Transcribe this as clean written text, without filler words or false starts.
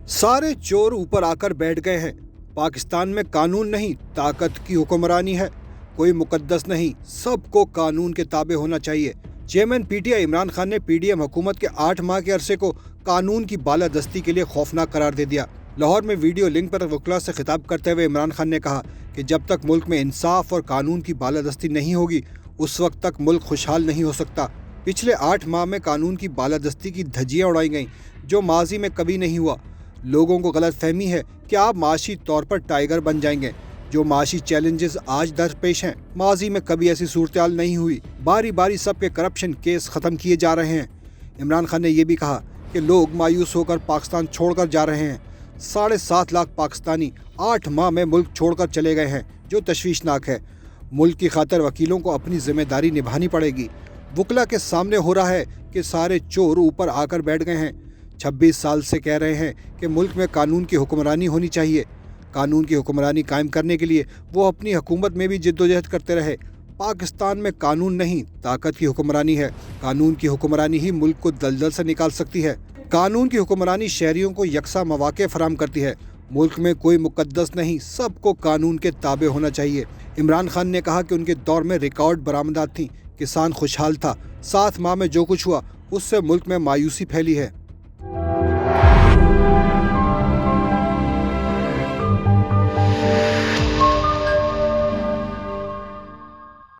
सारे चोर ऊपर आकर बैठ गए हैं। पाकिस्तान में कानून नहीं, ताकत की हुक्मरानी है। कोई मुकद्दस नहीं, सबको कानून के ताबे होना चाहिए। चेयरमैन पीटीआई इमरान खान ने पीडीएम हुकूमत के 8 माह के अरसे को कानून की बालादस्ती के लिए खौफनाक करार दे दिया। लाहौर में वीडियो लिंक पर वकला से खिताब करते हुए इमरान खान ने कहा कि जब तक मुल्क में इंसाफ और कानून की बालादस्ती नहीं होगी, उस वक्त तक मुल्क खुशहाल नहीं हो सकता। पिछले 8 माह में कानून की बालादस्ती की धज्जियां उड़ाई गईं, जो माजी में कभी नहीं हुआ। लोगों को गलत फहमी है कि आप माशी तौर पर टाइगर बन जाएंगे। जो माशी चैलेंजेस आज दरपेश हैं, माजी में कभी ऐसी सूरत नहीं हुई। बारी बारी सबके करप्शन केस ख़त्म किए जा रहे हैं। इमरान खान ने यह भी कहा कि लोग मायूस होकर पाकिस्तान छोड़कर जा रहे हैं। 7.5 लाख पाकिस्तानी 8 माह में मुल्क छोड़कर चले गए हैं, जो तशवीशनाक है। मुल्क की खातिर वकीलों को अपनी जिम्मेदारी निभानी पड़ेगी। वकला के सामने हो रहा है कि सारे चोर ऊपर आकर बैठ गए हैं। 26 साल से कह रहे हैं कि मुल्क में कानून की हुक्मरानी होनी चाहिए। कानून की हुक्मरानी कायम करने के लिए वो अपनी हुकूमत में भी जिद्दोजहद करते रहे। पाकिस्तान में कानून नहीं, ताकत की हुक्मरानी है। कानून की हुक्मरानी ही मुल्क को दलदल से निकाल सकती है। कानून की हुक्मरानी शहरियों को यकसा मौके फराहम करती है। मुल्क में कोई मुकद्दस नहीं, सबको कानून के ताबे होना चाहिए। इमरान खान ने कहा कि उनके दौर में रिकॉर्ड बरामदात थी, किसान खुशहाल था। 7 माह में जो कुछ हुआ उससे मुल्क में मायूसी फैली है।